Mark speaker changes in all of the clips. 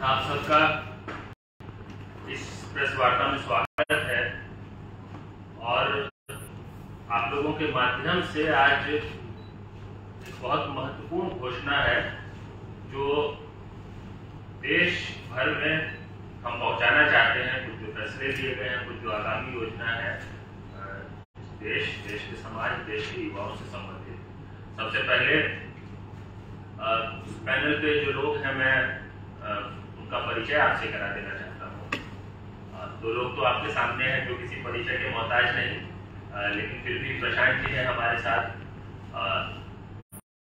Speaker 1: आप सबका इस प्रेस वार्ता में स्वागत है और आप लोगों के माध्यम से आज एक बहुत महत्वपूर्ण घोषणा है जो देश भर में हम पहुंचाना चाहते हैं। कुछ जो फैसले लिए गए हैं, कुछ जो आगामी योजना है देश के समाज, देश के युवाओं से संबंधित। सबसे पहले पैनल पे जो लोग हैं मैं उनका परिचय आपसे करा देना चाहता हूँ। दो लोग तो आपके सामने हैं जो किसी परिचय के मोहताज नहीं, लेकिन फिर भी प्रशांत जी हैं हमारे साथ,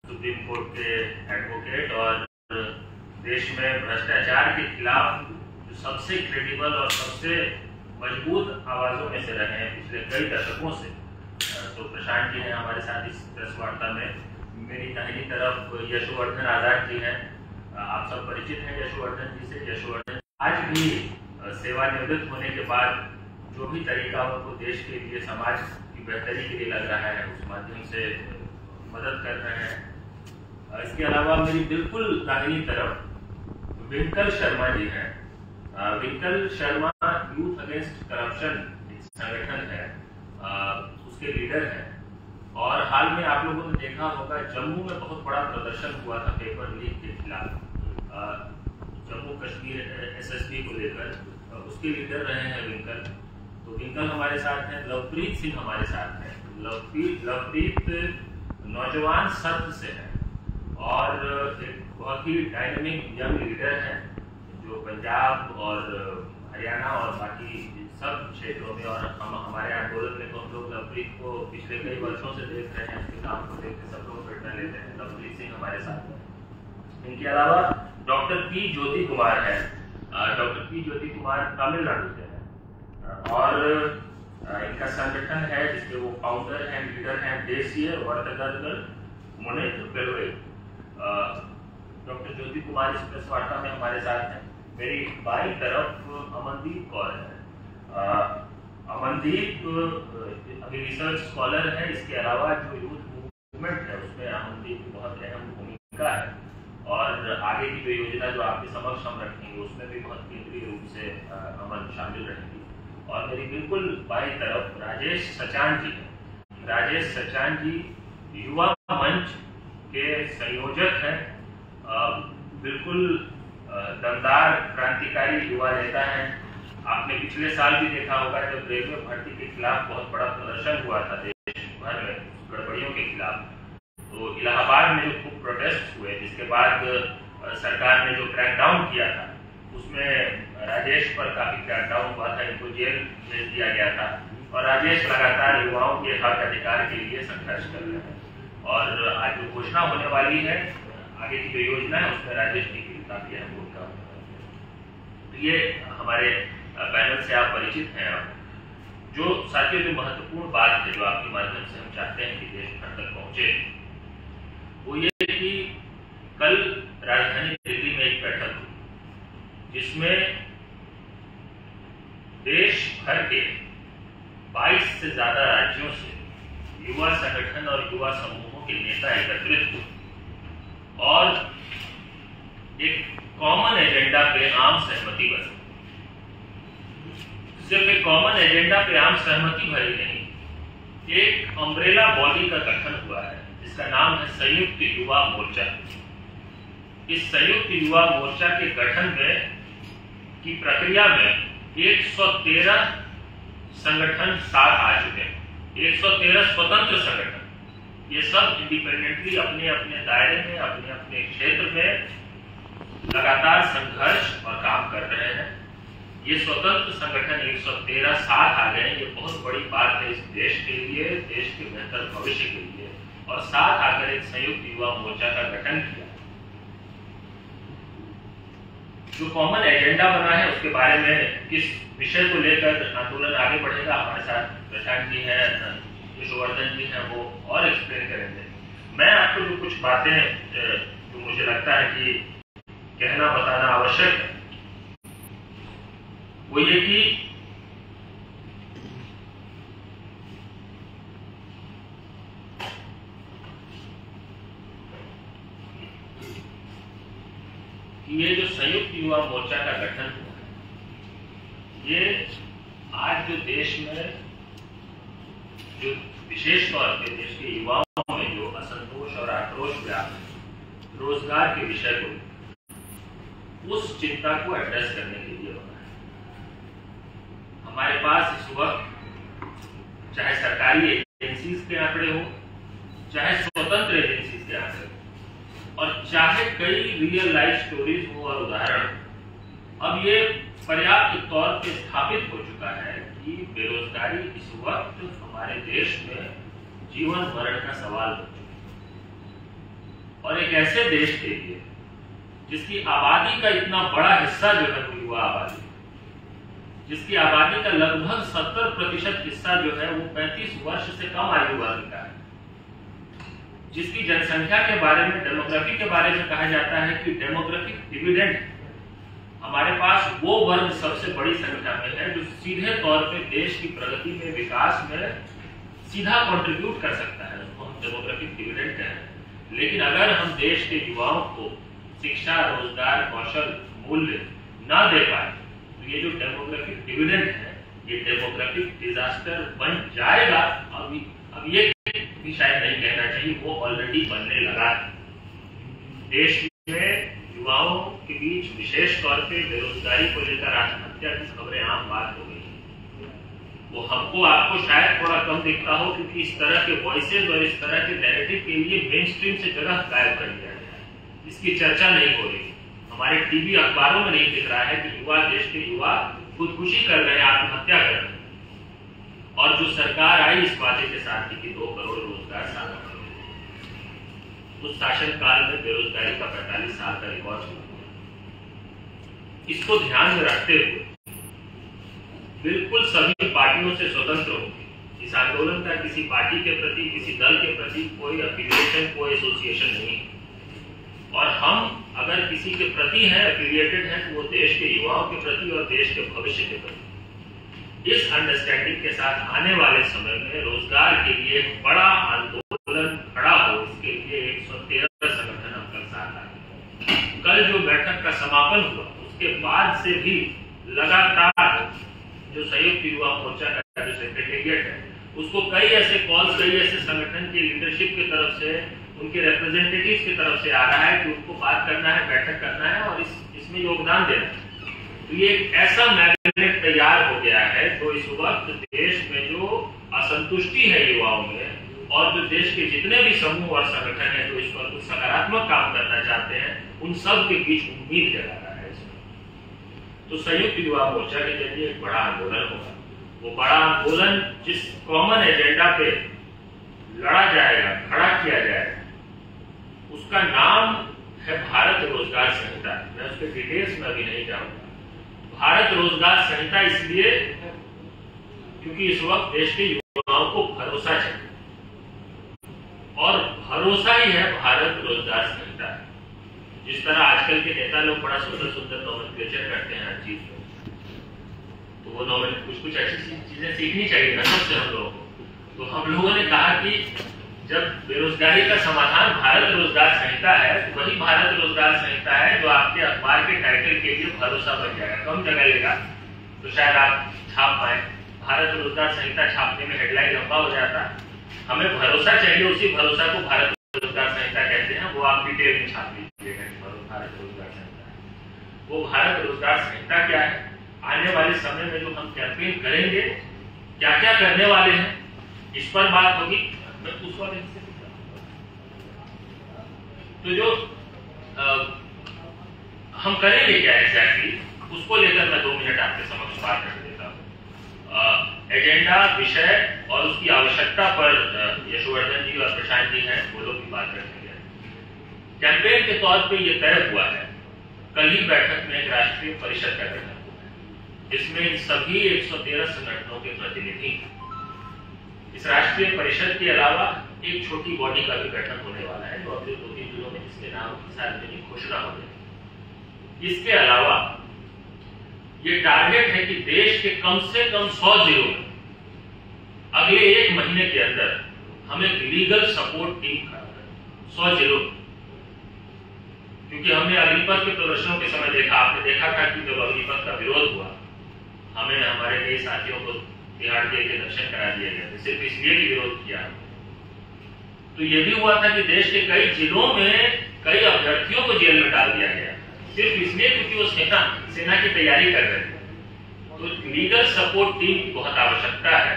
Speaker 1: सुप्रीम कोर्ट के एडवोकेट और देश में भ्रष्टाचार के खिलाफ जो सबसे क्रेडिबल और सबसे मजबूत आवाजों में से रहे हैं पिछले कई दशकों से। तो प्रशांत जी हैं हमारे साथ इस प्रेस वार्ता में। मेरी दाहिनी तरफ यशोवर्धन आजाद जी हैं, आप सब परिचित हैं यशोवर्धन जी से। यशोवर्धन आज भी सेवानिवृत्त होने के बाद जो भी तरीका उनको देश के लिए, समाज की बेहतरी के लिए लग रहा है, उस माध्यम से मदद कर रहे हैं। इसके अलावा मेरी बिल्कुल दाहिनी तरफ विंकल शर्मा जी हैं। विंकल शर्मा यूथ अगेंस्ट करप्शन संगठन है, उसके लीडर हैं। और हाल में आप लोगों ने देखा होगा जम्मू में बहुत बड़ा प्रदर्शन हुआ था पेपर लीक के खिलाफ, जम्मू कश्मीर एसएसपी को लेकर, उसके लीडर रहे हैं विंकल। तो विंकल हमारे साथ हैं। लवप्रीत सिंह हमारे साथ हैं। लवप्रीत नौजवान सत्य से है और एक बहुत ही डायनेमिक यंग लीडर है जो पंजाब और हरियाणा और बाकी सब क्षेत्रों में, और हमारे आंदोलन में तो हम लोग लवप्रीत को पिछले कई वर्षों से देख रहे हैं, उसके काम को देख के सब लोग प्रेरणा लेते हैं। लवप्रीत सिंह हमारे साथ हैं। इनके अलावा डॉक्टर पी ज्योति कुमार है। डॉक्टर पी ज्योति कुमार तमिलनाडु से है और इनका संगठन है जिसके वो फाउंडर हैं, लीडर हैं, देशीय वर्तगल मुनेत्र पेरुवे। डॉक्टर ज्योति कुमार इस प्रेस वार्ता में हमारे साथ हैं। मेरी बाई तरफ अमनदीप कौर है। अमनदीप अभी रिसर्च स्कॉलर है। इसके अलावा जो यूथ मूवमेंट है उसमें अमनदीप की बहुत अहम भूमिका है और आगे की जो योजना जो आपके समक्ष हम रखेंगे उसमें भी बहुत केंद्रीय रूप से अमन शामिल रहेंगी। और मेरी बिल्कुल बाई तरफ राजेश सचान जी है। राजेश सचान जी युवा मंच के संयोजक हैं, बिल्कुल दमदार क्रांतिकारी युवा नेता हैं। आपने पिछले साल भी देखा होगा जब रेलवे भर्ती के खिलाफ बहुत बड़ा प्रदर्शन हुआ था देश भर में गड़बड़ियों के खिलाफ, तो इलाहाबाद में जो खूब प्रोटेस्ट हुए, जिसके बाद सरकार ने जो क्रैकडाउन किया था उसमें राजेश पर काफी क्रैकडाउन हुआ था, इनको जेल भेज दिया गया था। और राजेश लगातार युवाओं के हक अधिकार के लिए संघर्ष कर रहे हैं और आज जो घोषणा होने वाली है, आगे की जो योजना है उसमें राजेश जी की काफी अहम भूमिका होगी। तो ये हमारे पैनल से आप परिचित हैं। अब जो साथियों जो महत्वपूर्ण बात है जो आपके माध्यम से हम चाहते हैं कि देश भर तक पहुंचे, वो ये कि कल राजधानी दिल्ली में एक बैठक हुई जिसमें देश भर के 22 से ज्यादा राज्यों से युवा संगठन और युवा समूहों के नेता एकत्रित हुए और एक कॉमन एजेंडा पे आम सहमति बनी। सिर्फ एक कॉमन एजेंडा पे आम सहमति भरी नहीं, एक अम्ब्रेला बॉडी का गठन हुआ है जिसका नाम है संयुक्त युवा मोर्चा। इस संयुक्त युवा मोर्चा के गठन में की प्रक्रिया में 113 संगठन साथ आ चुके हैं। 113 स्वतंत्र संगठन, ये सब इंडिपेंडेंटली अपने अपने दायरे में, अपने अपने क्षेत्र में लगातार संघर्ष और काम कर रहे हैं। ये स्वतंत्र संगठन 113 साथ आ गए, ये बहुत बड़ी बात है इस देश के लिए, देश के बेहतर भविष्य के लिए। और साथ आकर एक संयुक्त युवा मोर्चा का गठन किया। जो कॉमन एजेंडा बना है उसके बारे में, किस विषय को लेकर आंदोलन आगे बढ़ेगा, हमारे साथ प्रशांत जी हैं, यशोवर्धन जी हैं, वो और एक्सप्लेन करेंगे। मैं आपको जो कुछ बातें जो मुझे लगता है कि कहना बताना आवश्यक है, वो ये कि ये जो संयुक्त युवा मोर्चा का गठन हुआ है, ये आज जो देश में जो विशेष तौर पे देश के युवाओं में जो असंतोष और आक्रोश व्याप्त रोजगार के विषय को, उस चिंता को एड्रेस करने के लिए बना है। हमारे पास इस वक्त चाहे सरकारी एजेंसीज के आंकड़े हो, चाहे स्वतंत्र एजेंसीज के आंकड़े हो, और चाहे कई रियल लाइफ स्टोरीज हो और उदाहरण, अब ये पर्याप्त तौर पे स्थापित हो चुका है कि बेरोजगारी इस वक्त हमारे देश में जीवन मरण का सवाल बन चुका है। और एक ऐसे देश के लिए जिसकी आबादी का इतना बड़ा हिस्सा जो है वो युवा आबादी, जिसकी आबादी का लगभग 70% हिस्सा जो है वो 35 वर्ष से कम आयु वर्ग का है, जिसकी जनसंख्या के बारे में, डेमोग्राफी के बारे में कहा जाता है कि डेमोग्राफिक डिविडेंड हमारे पास वो वर्ग सबसे बड़ी संख्या में है जो सीधे तौर पे देश की प्रगति में, विकास में सीधा कंट्रीब्यूट कर सकता है, उसको हम डेमोग्राफिक डिविडेंड कह रहे हैं। लेकिन अगर हम देश के युवाओं को शिक्षा, रोजगार, कौशल, मूल्य न दे पाए तो ये जो डेमोग्राफिक डिविडेंड है ये डेमोग्राफिक डिजास्टर बन जाएगा। अब ये भी शायद नहीं कहना चाहिए, वो ऑलरेडी बनने लगा है। देश में युवाओं के बीच विशेष तौर पे बेरोजगारी को लेकर आत्महत्या की खबरें आम बात हो गई। वो हमको आपको शायद थोड़ा कम दिखता हो क्योंकि इस तरह के वॉइसेज और इस तरह के नैरेटिव के लिए मेन स्ट्रीम से जगह गायब कर दिया गया है, इसकी चर्चा नहीं हो रही। हमारे टीवी अखबारों में नहीं दिख रहा है कि युवा, देश के युवा खुदकुशी कर रहे हैं, आत्महत्या कर रहे हैं। और जो सरकार आई इस वादे के साथ कि 2 करोड़ रोजगार साल में, उस शासनकाल में बेरोजगारी का 45 साल का रिकॉर्ड हुआ। इसको ध्यान में रखते हुए बिल्कुल सभी पार्टियों से स्वतंत्र होंगे। इस आंदोलन का किसी पार्टी के प्रति, किसी दल के प्रति कोई अफिलिएशन, कोई एसोसिएशन नहीं है। और हम अगर किसी के प्रति हैं, एफिलिएटेड हैं, तो वो देश के युवाओं के प्रति और देश के भविष्य के प्रति। इस अंडरस्टैंडिंग के साथ आने वाले समय में रोजगार के लिए एक बड़ा आंदोलन खड़ा हो, इसके लिए 113 संगठन हम कल साथ आए। कल जो बैठक का समापन हुआ उसके बाद से भी लगातार जो संयुक्त युवा मोर्चा का जो सेक्रेटेरिएट है उसको कई ऐसे कॉल्स, कई ऐसे संगठन के लीडरशिप की तरफ से, उनके रिप्रेजेंटेटिव्स की तरफ से आ रहा है कि उनको बात करना है, बैठक करना है और इसमें योगदान देना है। तो ये एक ऐसा मैग्नेट तैयार हो गया है जो इस वक्त देश में जो असंतुष्टि है युवाओं में, और जो देश के जितने भी समूह और संगठन है जो इस पर कुछ सकारात्मक काम करना चाहते हैं, उन सब के बीच उम्मीद जगा रहा है इसमें। तो संयुक्त युवा मोर्चा के जरिए एक बड़ा आंदोलन होगा। वो बड़ा आंदोलन जिस कॉमन एजेंडा पे लड़ा जाएगा, खड़ा किया जाएगा, उसका नाम है भारत रोजगार संहिता। मैं उसके डिटेल्स में अभी नहीं जाऊंगा। भारत रोजगार संहिता इसलिए क्योंकि इस वक्त देश के युवाओं को भरोसा चाहिए, और भरोसा ही है भारत रोजगार संहिता। जिस तरह आजकल के नेता लोग बड़ा सुंदर सुंदर नोमेनक्लेचर करते हैं हर चीज में, तो वो कुछ ऐसी चीजें सीखनी चाहिए ना सबसे हम लोगों को। तो हम लोगों ने कहा कि जब बेरोजगारी का समाधान भारत रोजगार संहिता है, तो वही भारत रोजगार संहिता है जो आपके अखबार के टाइटल के लिए भरोसा बन जाएगा। कम जगह लेगा तो शायद आप छाप पाए। भारत रोजगार संहिता छापने में हेडलाइन लंबा हो जाता है। हमें भरोसा चाहिए, उसी भरोसा को भारत रोजगार संहिता कहते हैं। वो आप डिटेल में छाप लीजिएगा। भारत रोजगार संहिता, वो भारत रोजगार संहिता क्या है, आने वाले समय में जो हम कैंपेन करेंगे, क्या क्या करने वाले हैं, इस पर बात होगी। मैं उस वाले हिस्से तो जो हम करेंगे क्या एग्जैक्टली, उसको लेकर मैं 2 मिनट आपके समक्ष बात कर देता हूँ। एजेंडा, विषय और उसकी आवश्यकता पर यशोवर्धन जी और प्रशांत जी हैं, वो लोग भी बात करेंगे। कैंपेन के तौर पे ये तय हुआ है, कल ही बैठक में एक राष्ट्रीय परिषद का गठन हुआ है, जिसमें सभी 113 संगठनों के प्रतिनिधि हैं। इस राष्ट्रीय परिषद के अलावा एक छोटी बॉडी का भी गठन होने वाला है जो अगले 2-3 दिनों में जिसके नाम की सार्वजनिक घोषणा हो जाएगी। इसके अलावा ये टारगेट है कि देश के कम से कम 100 जिलों में अगले 1 महीने के अंदर हम एक लीगल सपोर्ट टीम खड़ा करें 100 जिलों में। क्योंकि हमने अग्निपथ के प्रदर्शनों के समय देखा, आपने देखा था कि जब अग्निपथ का विरोध हुआ, हमें हमारे कई साथियों को तिहाड़ जेल के दर्शन करा दिए गए, सिर्फ इसलिए भी विरोध किया। तो ये भी हुआ था कि देश के कई जिलों में कई अभ्यर्थियों को जेल में डाल दिया गया, सिर्फ इसलिए क्योंकि वो सेना की तैयारी कर रहे थे। तो लीगल सपोर्ट टीम की बहुत आवश्यकता है,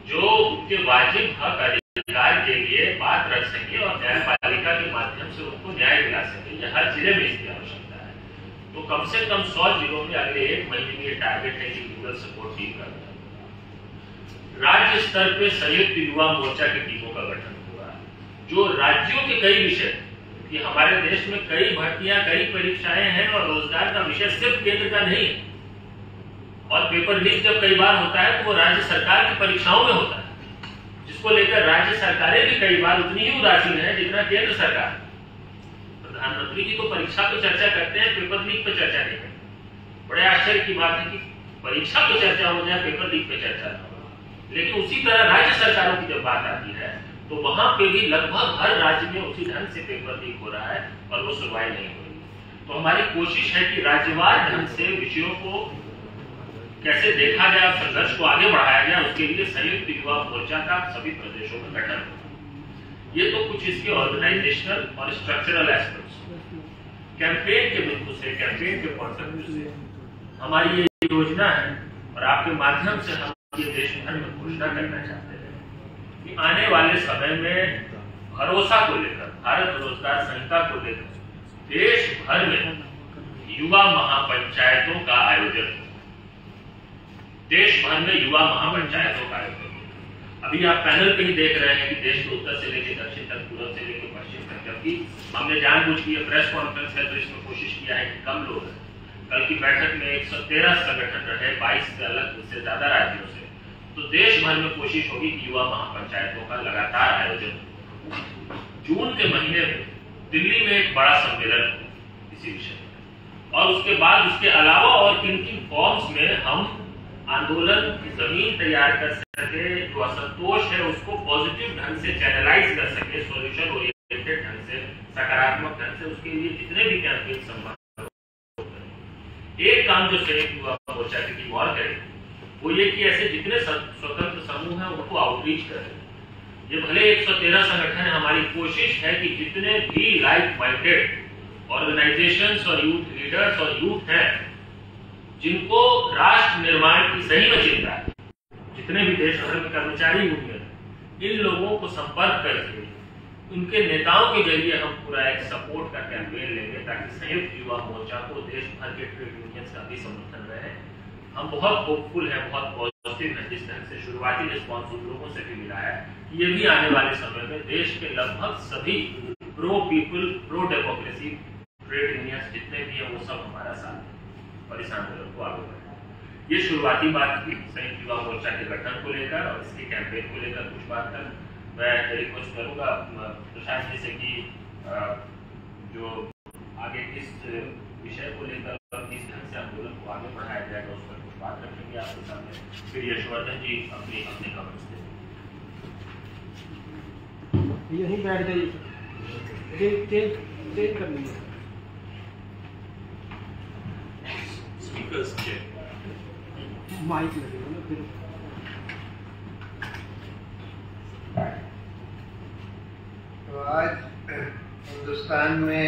Speaker 1: जो उनके वाजिब हक अधिकार के लिए बात रख सके और न्यायपालिका के माध्यम से उनको न्याय दिला सके। यह हर जिले में इसकी आवश्यकता है। तो कम से कम 100 जिलों में अगले 1 महीने में ये टारगेट है कि लीगल सपोर्ट टीम का राज्य स्तर पे संयुक्त युवा मोर्चा की टीमों का गठन हुआ है, जो राज्यों के कई विषय, कि हमारे देश में कई भर्तियां, कई परीक्षाएं हैं और रोजगार का विषय सिर्फ केंद्र का नहीं है। और पेपर लीक जब कई बार होता है तो वो राज्य सरकार की परीक्षाओं में होता है, जिसको लेकर राज्य सरकारें भी कई बार उतनी ही उदासीन है जितना केंद्र सरकार। प्रधानमंत्री जी तो परीक्षा पर चर्चा करते हैं, पेपर लीक पर चर्चा नहीं करते। बड़े आश्चर्य की बात है कि परीक्षा पर चर्चा हो जाए, पेपर लीक पर चर्चा न हो। लेकिन उसी तरह राज्य सरकारों की जब बात आती है तो वहां पे भी लगभग हर राज्य में उसी ढंग से पेपर लीक हो रहा है और वो सुनवाई नहीं हो रही। तो हमारी कोशिश है कि राज्यवार ढंग से विषयों को कैसे देखा जाए, संघर्ष को आगे बढ़ाया जाए, उसके लिए संयुक्त युवा मोर्चा का सभी प्रदेशों में गठन हो। ये तो कुछ इसके ऑर्गेनाइजेशनल और स्ट्रक्चरल एस्पेक्ट्स। कैंपेन के बिंदु से, कैंपेन के पॉइंट ऑफ व्यू से हमारी ये योजना है और आपके माध्यम से हम ये देश भर में घोषणा करना चाहते हैं कि आने वाले समय में भरोसा को लेकर, भारत रोजगार संहिता को लेकर देश भर में युवा महापंचायतों का आयोजन, देश भर में युवा महापंचायतों का आयोजन। अभी आप पैनल पे ही देख रहे हैं कि देश के उत्तर से लेकर दक्षिण तक, पूर्व से लेकर पश्चिम तक, जबकि हमने जानबूझ की प्रेस कॉन्फ्रेंस है तो इसमें कोशिश किया है कि कम लोग हैं। कल की बैठक में 113 संगठन रहे, 22 से अलग, उससे ज्यादा राज्यों से। तो देश भर में कोशिश होगी कि युवा महापंचायतों का लगातार आयोजन हो। जून के महीने में दिल्ली में एक बड़ा सम्मेलन हो इसी विषय में, और उसके बाद उसके अलावा और किन किन फॉर्म्स में हम आंदोलन की जमीन तैयार कर सके, जो असंतोष है उसको पॉजिटिव ढंग से चैनलाइज कर सके, सॉल्यूशन ओरिएंटेड ढंग से, सकारात्मक ढंग से, उसके लिए जितने भी कैंपेन संभव। एक काम जो संयुक्त युवा मोर्चा की टीम और करेगी वो ये कि ऐसे जितने स्वतंत्र समूह हैं उनको आउटरीच करें। ये भले 113 संगठन है, हमारी कोशिश है कि जितने भी लाइक माइंडेड ऑर्गेनाइजेशंस और यूथ लीडर्स और यूथ हैं जिनको राष्ट्र निर्माण की सही में चिंता है, जितने भी देश भर में कर्मचारी यूनियन, इन लोगों को संपर्क करके उनके नेताओं के जरिए हम पूरा एक सपोर्ट का कैंपेन लेंगे ताकि संयुक्त युवा मोर्चा को देश भर के ट्रेड यूनियंस का भी समर्थन रहे। हम बहुत होपफुल हैं, बहुत पॉजिटिव हैं, जिस तरह से शुरुआती रिस्पॉन्स उन लोगों से भी मिला है कि ये भी आने वाले समय में देश के लगभग सभी pro people, pro democracy trade unions जितने भी हैं वो सब हमारा साथ है और इस आंदोलन को आगे बढ़ाएं। ये शुरुआती बात की संयुक्त युवा मोर्चा के गठन को लेकर और इसके कैंपेन को लेकर कुछ बात कर मैं रिक्वेस्ट करूंगा प्रशांत जी से कि जो आगे किस विषय को लेकर किस ढंग से आंदोलन को आगे बढ़ाया जाएगा उस पर कुछ बात रखेंगे आपके सामने। फिर यशवर्धन जी अपने कमेंट्स देंगे।
Speaker 2: यहीं बैठ जाइए, तेज कर लीजिए
Speaker 1: स्पीकर्स के
Speaker 2: माइक लगेगा ना फिर।
Speaker 3: तो आज हिंदुस्तान में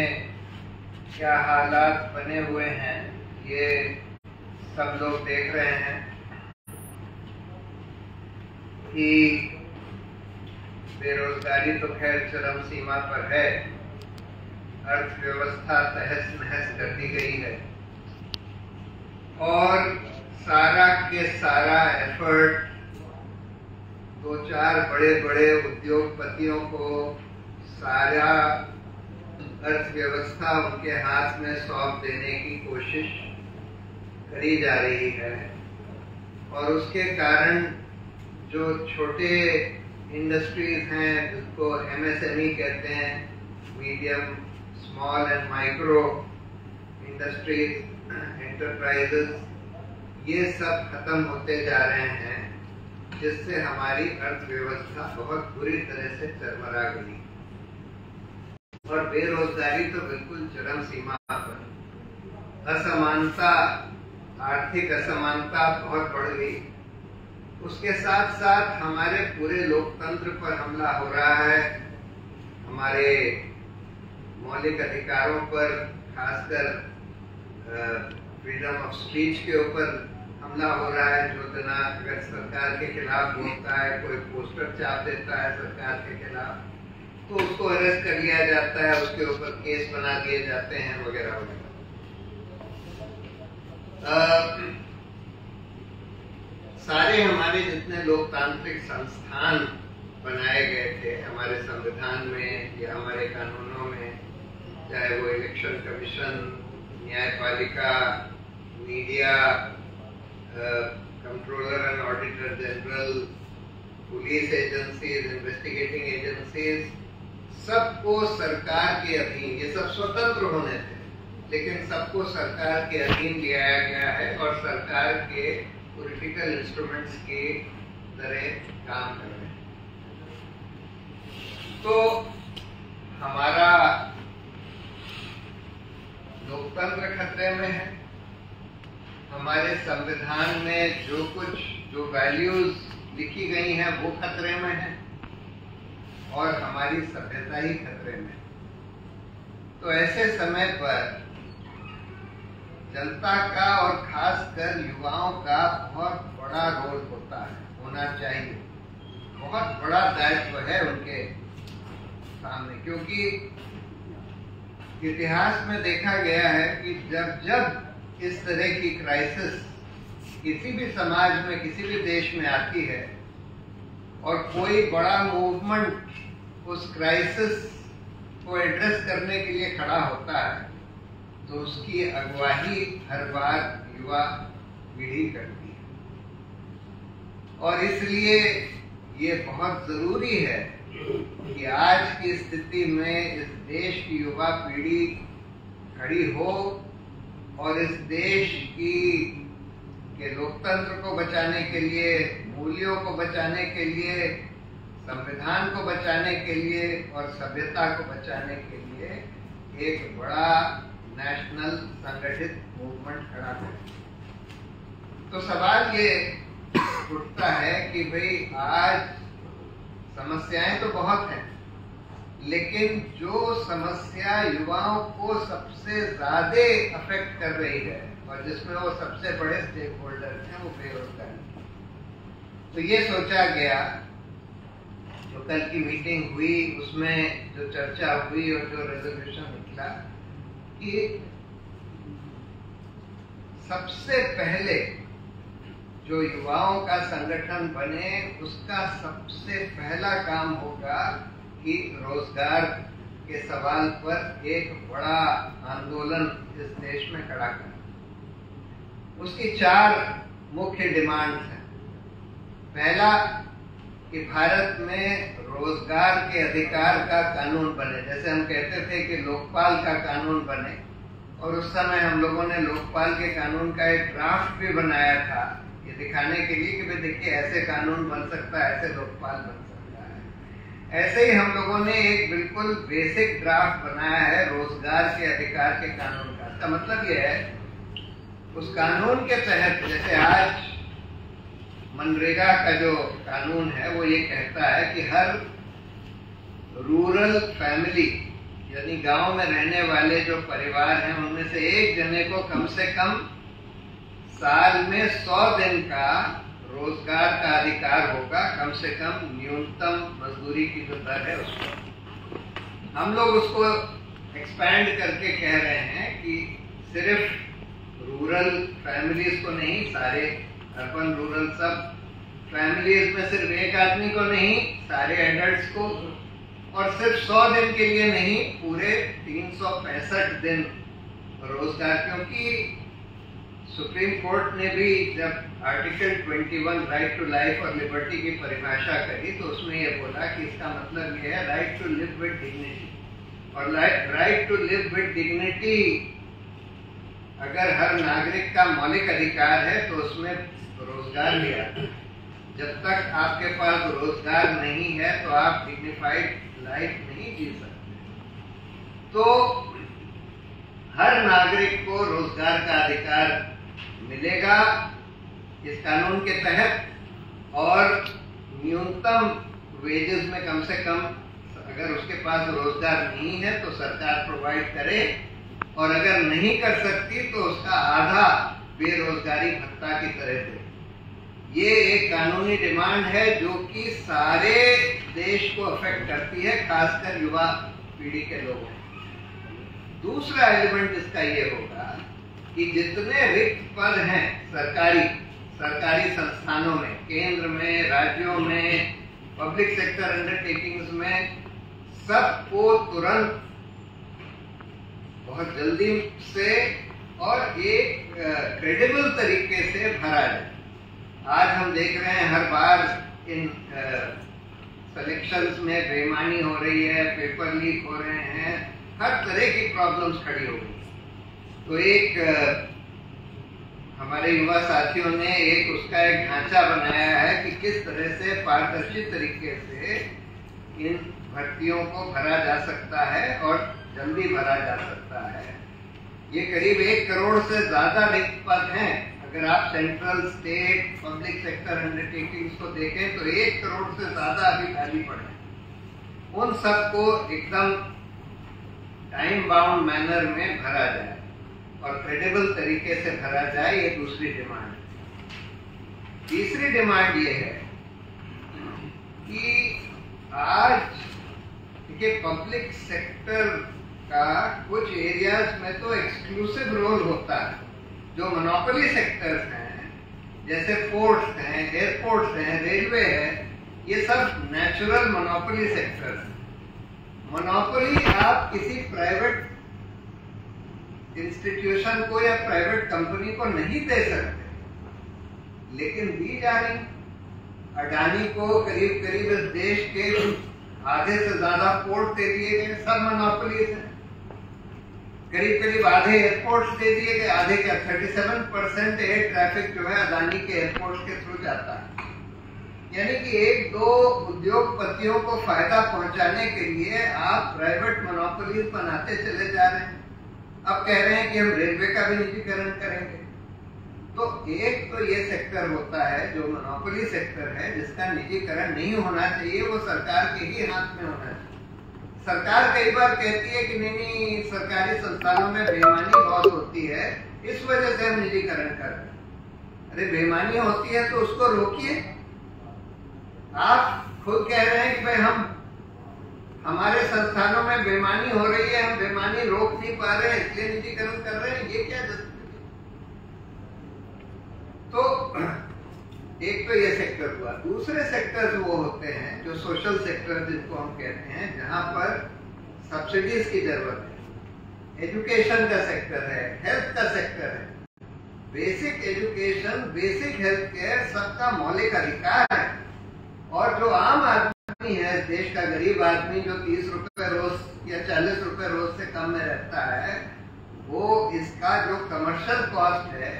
Speaker 3: क्या हालात बने हुए हैं ये सब लोग देख रहे हैं कि बेरोजगारी तो खैर चरम सीमा पर है, अर्थव्यवस्था तहस नहस कर दी गई है और सारा के सारा एफर्ट 2-4 बड़े बड़े उद्योगपतियों को सारा अर्थव्यवस्था उनके हाथ में सौंप देने की कोशिश करी जा रही है और उसके कारण जो छोटे इंडस्ट्रीज हैं जिसको MSME कहते हैं, medium small and micro industries enterprises, ये सब खत्म होते जा रहे हैं जिससे हमारी अर्थव्यवस्था बहुत बुरी तरह से चरमरा गई। और बेरोजगारी तो बिल्कुल चरम सीमा पर, असमानता, आर्थिक असमानता बहुत बढ़ गई। उसके साथ साथ हमारे पूरे लोकतंत्र पर हमला हो रहा है, हमारे मौलिक अधिकारों पर, खासकर फ्रीडम ऑफ स्पीच के ऊपर हमला हो रहा है। जो जना अगर सरकार के खिलाफ बोलता है, कोई पोस्टर छाप देता है सरकार के खिलाफ, तो उसको अरेस्ट कर लिया जाता है, उसके ऊपर केस बना दिए जाते हैं वगैरह वगैरह। सारे हमारे जितने लोकतांत्रिक संस्थान बनाए गए थे हमारे संविधान में या हमारे कानूनों में, चाहे वो इलेक्शन कमीशन, न्यायपालिका, media, controller and auditor general, police agencies, investigating agencies, सबको सरकार के अधीन, ये सब स्वतंत्र होने थे लेकिन सबको सरकार के अधीन लियाया गया है और सरकार के पॉलिटिकल इंस्ट्रूमेंट्स की तरह काम कर रहे हैं। तो हमारा लोकतंत्र खतरे में है, हमारे संविधान में जो वैल्यूज लिखी गई हैं वो खतरे में है और हमारी सभ्यता ही खतरे में। तो ऐसे समय पर जनता का और खासकर युवाओं का बहुत बड़ा रोल होना चाहिए, बहुत बड़ा दायित्व है उनके सामने, क्योंकि इतिहास में देखा गया है कि जब जब इस तरह की क्राइसिस किसी भी समाज में, किसी भी देश में आती है और कोई बड़ा मूवमेंट उस क्राइसिस को एड्रेस करने के लिए खड़ा होता है, तो उसकी अगुवाई हर बार युवा पीढ़ी करती है। और इसलिए ये बहुत जरूरी है कि आज की स्थिति में इस देश की युवा पीढ़ी खड़ी हो और इस देश के लोकतंत्र को बचाने के लिए, मूल्यों को बचाने के लिए, संविधान को बचाने के लिए और सभ्यता को बचाने के लिए एक बड़ा नेशनल संगठित मूवमेंट खड़ा करें। तो सवाल ये उठता है कि भाई आज समस्याएं तो बहुत हैं, लेकिन जो समस्या युवाओं को सबसे ज्यादा अफेक्ट कर रही है और जिसमें वो सबसे बड़े स्टेक होल्डर हैं, वो बेरोजगारी। तो ये सोचा गया, जो कल की मीटिंग हुई उसमें जो चर्चा हुई और जो रेजोल्यूशन निकला, कि सबसे पहले जो युवाओं का संगठन बने उसका सबसे पहला काम होगा कि रोजगार के सवाल पर एक बड़ा आंदोलन इस देश में खड़ा करना। उसकी 4 मुख्य डिमांड्स हैं। पहला कि भारत में रोजगार के अधिकार का कानून बने, जैसे हम कहते थे कि लोकपाल का कानून बने, और उस समय हम लोगों ने लोकपाल के कानून का एक ड्राफ्ट भी बनाया था, ये दिखाने के लिए कि भाई देखिए ऐसे कानून बन सकता है, ऐसे लोकपाल बन सकता है। ऐसे ही हम लोगों ने एक बिल्कुल बेसिक ड्राफ्ट बनाया है रोजगार के अधिकार के कानून का। इसका मतलब ये है उस कानून के तहत, जैसे आज मनरेगा का जो कानून है वो ये कहता है कि हर रूरल फैमिली यानी गांव में रहने वाले जो परिवार हैं उनमें से एक जने को कम से कम साल में 100 दिन का रोजगार का अधिकार होगा, कम से कम न्यूनतम मजदूरी की जो दर है उसको। हम लोग उसको एक्सपैंड करके कह रहे हैं कि सिर्फ रूरल फैमिलीज को नहीं, सारे अर्बन रूरल सब फैमिलीज में सिर्फ एक आदमी को नहीं, सारे एडल्ट्स को, और सिर्फ 100 दिन के लिए नहीं, पूरे 365 दिन रोजगार। क्योंकि सुप्रीम कोर्ट ने भी जब आर्टिकल 21 राइट टू लाइफ और लिबर्टी की परिभाषा करी तो उसमें ये बोला कि इसका मतलब ये है right to live with dignity, और right to live with dignity अगर हर नागरिक का मौलिक अधिकार है तो उसमें रोजगार भी आता है। जब तक आपके पास रोजगार नहीं है तो आप डिग्निफाइड लाइफ नहीं जी सकते। तो हर नागरिक को रोजगार का अधिकार मिलेगा इस कानून के तहत, और न्यूनतम वेजेस में कम से कम अगर उसके पास रोजगार नहीं है तो सरकार प्रोवाइड करे, और अगर नहीं कर सकती तो उसका आधा बेरोजगारी भत्ता की तरह दे। ये एक कानूनी डिमांड है जो कि सारे देश को अफेक्ट करती है, खासकर युवा पीढ़ी के लोगों को। दूसरा एलिमेंट इसका ये होगा कि जितने रिक्त पद हैं सरकारी संस्थानों में, केंद्र में, राज्यों में, पब्लिक सेक्टर अंडरटेकिंग्स में, सबको तुरंत बहुत जल्दी से और एक क्रेडिबल तरीके से भरा जाए। आज हम देख रहे हैं हर बार इन सिलेक्शंस में बेईमानी हो रही है, पेपर लीक हो रहे हैं, हर तरह की प्रॉब्लम्स खड़ी हो गई। तो एक हमारे युवा साथियों ने उसका एक ढांचा बनाया है कि किस तरह से पारदर्शी तरीके से इन भर्तियों को भरा जा सकता है और जल्दी भरा जा सकता है। ये करीब 1 करोड़ से ज्यादा रिक्त पद हैं। अगर आप central, state, public sector undertakings को देखें तो 1 करोड़ से ज्यादा अभी खाली पड़े। उन सबको एकदम टाइम बाउंड मैनर में भरा जाए और क्रेडिबल तरीके से भरा जाए, ये दूसरी डिमांड है। तीसरी डिमांड ये है कि आज देखिए पब्लिक सेक्टर का कुछ एरियाज में तो एक्सक्लूसिव रोल होता है। जो मोनोपोली सेक्टर्स हैं, जैसे पोर्ट्स हैं, एयरपोर्ट्स हैं, रेलवे है, ये सब नेचुरल मोनोपोली सेक्टर्स हैं। मोनोपोली आप किसी प्राइवेट इंस्टीट्यूशन को या प्राइवेट कंपनी को नहीं दे सकते, लेकिन दी जा रही। अडानी को करीब करीब इस देश के आधे से ज्यादा पोर्ट दे दिए गए, सब मोनोपोलीज हैं। करीब करीब आधे एयरपोर्ट्स दे दिए गए, आधे का 37% एयर ट्रैफिक जो है अडानी के एयरपोर्ट्स के थ्रू जाता है। यानी कि 1-2 उद्योगपतियों को फायदा पहुंचाने के लिए आप प्राइवेट मोनोपोलीज बनाते चले जा रहे हैं। अब कह रहे हैं कि हम रेलवे का भी निजीकरण करेंगे। तो एक तो ये सेक्टर होता है जो मोनोपोली सेक्टर है, जिसका निजीकरण नहीं होना चाहिए, वो सरकार के ही हाथ में होना चाहिए। सरकार कई बार कहती है कि नहीं सरकारी संस्थानों में बेईमानी बहुत होती है, इस वजह से हम निजीकरण कर रहे हैं। अरे बेईमानी होती है तो उसको रोकिए। आप खुद कह रहे हैं कि भाई हमारे संस्थानों में बेईमानी हो रही है, हम बेईमानी रोक नहीं पा रहे हैं इसलिए निजीकरण कर रहे हैं, ये क्या दस्तावेज? तो एक तो ये सेक्टर हुआ। दूसरे सेक्टर्स वो होते हैं जो सोशल सेक्टर जिनको हम कहते हैं, जहां पर सब्सिडीज की जरूरत है। एजुकेशन का सेक्टर है, हेल्थ का सेक्टर है। Basic education, basic health care सबका मौलिक अधिकार है। और जो आम आदमी है, देश का गरीब आदमी जो 30 रुपए रोज या 40 रुपए रोज से कम में रहता है, वो इसका जो कमर्शियल कॉस्ट है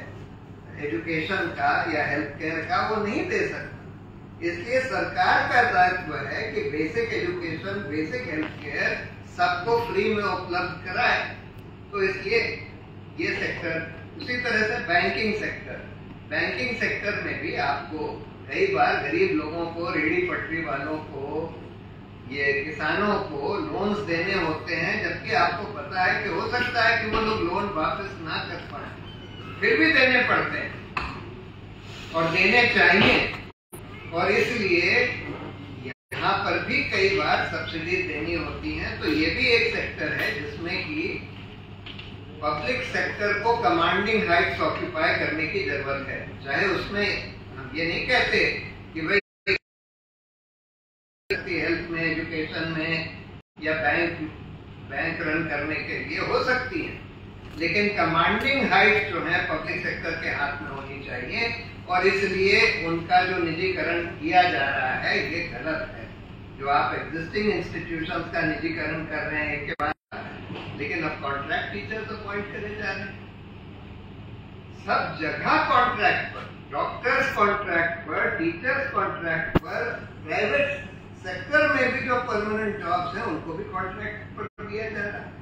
Speaker 3: एजुकेशन का या हेल्थ केयर का, वो नहीं दे सकता। इसलिए सरकार का दायित्व है कि basic education, basic health care सबको फ्री में उपलब्ध कराए। तो इसलिए ये सेक्टर, उसी तरह से बैंकिंग सेक्टर में भी आपको कई बार गरीब लोगों को, रेहड़ी पटरी वालों को, ये किसानों को लोन्स देने होते हैं, जबकि आपको पता है कि हो सकता है कि वो लोग लोन वापस ना कर पाए, फिर भी देने पड़ते हैं और देने चाहिए। और इसलिए यहाँ पर भी कई बार सब्सिडी देनी होती है। तो ये भी एक सेक्टर है जिसमें कि पब्लिक सेक्टर को कमांडिंग हाइट्स ऑक्यूपाई करने की जरूरत है। चाहे उसमें हम ये नहीं कहते कि भाई हेल्थ में, एजुकेशन में या बैंक रन करने के लिए हो सकती है, लेकिन कमांडिंग हाइट जो है पब्लिक सेक्टर के हाथ में होनी चाहिए। और इसलिए उनका जो निजीकरण किया जा रहा है ये गलत है। जो आप एग्जिस्टिंग इंस्टीट्यूशंस का निजीकरण कर रहे हैं एक के बाद, लेकिन अब कॉन्ट्रैक्ट टीचर्स अपॉइंट करे जा रहे हैं सब जगह कॉन्ट्रैक्ट पर, डॉक्टर्स कॉन्ट्रैक्ट पर, टीचर्स कॉन्ट्रैक्ट पर, प्राइवेट सेक्टर में भी जो परमानेंट जॉब्स हैं उनको भी कॉन्ट्रैक्ट पर दिया जा रहा है।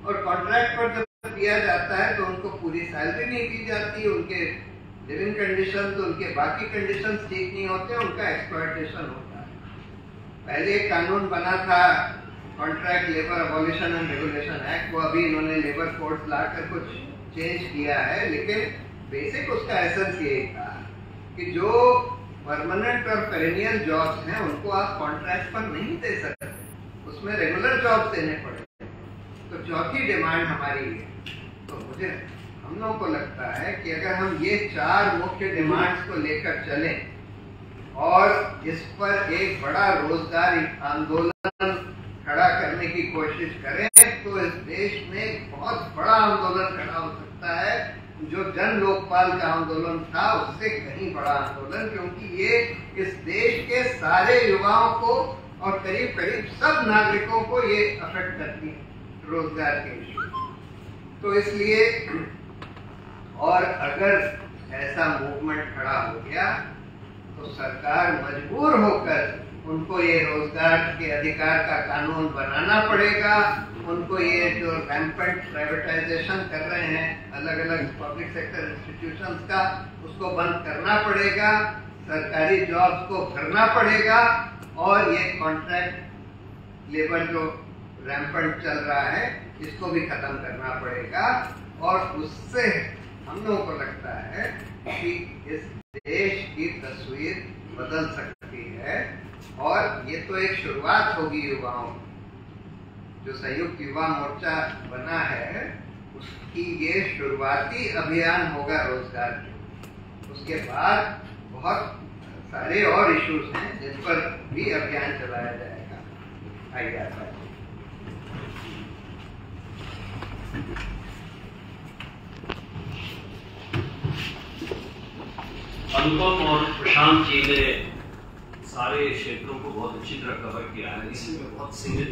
Speaker 3: और कॉन्ट्रैक्ट पर जब दिया जाता है तो उनको पूरी सैलरी नहीं दी जाती, उनके लिविंग कंडीशन, उनके बाकी कंडीशंस ठीक नहीं होते, उनका एक्सप्लॉयटेशन होता है। पहले एक कानून बना था contract labour abolition and regulation act, वो अभी इन्होंने लेबर कोड लाकर कुछ चेंज किया है, लेकिन बेसिक उसका एसेंस यही था कि जो परमानेंट और पेरेनियल जॉब्स हैं उनको आप कॉन्ट्रैक्ट पर नहीं दे सकते, उसमें रेगुलर जॉब देने पड़ेंगे। तो चौथी डिमांड हमारी है, तो मुझे हम लोगों को लगता है कि अगर हम ये 4 मुख्य डिमांड्स को लेकर चलें और इस पर एक बड़ा रोजगार आंदोलन खड़ा करने की कोशिश करें तो इस देश में एक बहुत बड़ा आंदोलन खड़ा हो सकता है, जो जन लोकपाल का आंदोलन था उससे कहीं बड़ा आंदोलन, क्योंकि ये इस देश के सारे युवाओं को और करीब करीब सब नागरिकों को ये अफेक्ट करती है रोजगार के इश्यू। तो इसलिए और अगर ऐसा मूवमेंट खड़ा हो गया तो सरकार मजबूर होकर उनको ये रोजगार के अधिकार का कानून बनाना पड़ेगा, उनको ये जो रैम्पेंट प्राइवेटाइजेशन कर रहे हैं अलग अलग पब्लिक सेक्टर इंस्टीट्यूशंस का, उसको बंद करना पड़ेगा, सरकारी जॉब्स को भरना पड़ेगा और ये कॉन्ट्रैक्ट लेबर जो रैम्पेंट चल रहा है इसको भी खत्म करना पड़ेगा। और उससे हम लोगों को लगता है कि इस देश की तस्वीर बदल सकती है। और ये तो एक शुरुआत होगी युवाओं की, जो संयुक्त युवा मोर्चा बना है उसकी ये शुरुआती अभियान होगा रोजगार के। उसके बाद बहुत सारे और इश्यूज हैं जिन पर भी अभियान चलाया जाएगा। आइए आता है।
Speaker 4: अनुपम और प्रशांत जी ने सारे क्षेत्रों को बहुत अच्छी तरह कवर किया है। इसमें मैं बहुत सीमित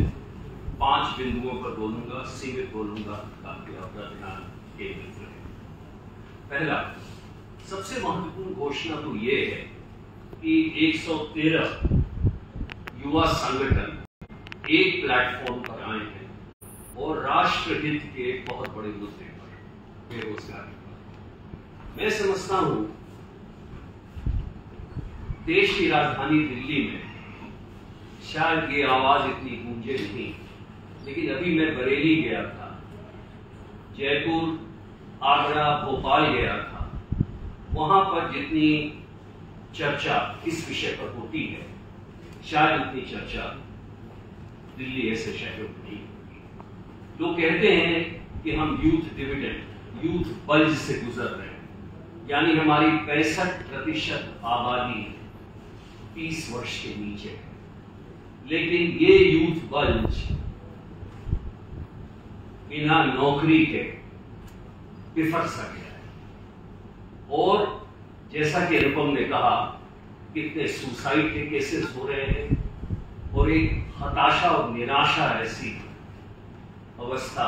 Speaker 4: 5 बिंदुओं पर बोलूंगा, सीमित बोलूंगा ताकि आपका ध्यान केंद्रित रहे। पहला, सबसे महत्वपूर्ण घोषणा तो ये है कि 113 युवा संगठन एक प्लेटफॉर्म पर आए हैं और राष्ट्रहित के बहुत बड़े मुद्दे पर, बेरोजगारी पर। मैं समझता हूं देश की राजधानी दिल्ली में शायद ये आवाज इतनी गूंजे नहीं, लेकिन अभी मैं बरेली गया था, जयपुर, आगरा, भोपाल गया था, वहां पर जितनी चर्चा इस विषय पर होती है शायद उतनी चर्चा दिल्ली ऐसे शहरों में नहीं होती। लोग कहते हैं कि हम यूथ डिविडेंड, यूथ बल्ज से गुजर रहे हैं, यानी हमारी 65% आबादी 30 वर्ष के नीचे है, लेकिन ये यूथ बल्ज बिना नौकरी के बिफर सा गया है। और जैसा कि अनुपम ने कहा, कितने सुसाइड के केसेस हो रहे हैं और एक हताशा और निराशा ऐसी अवस्था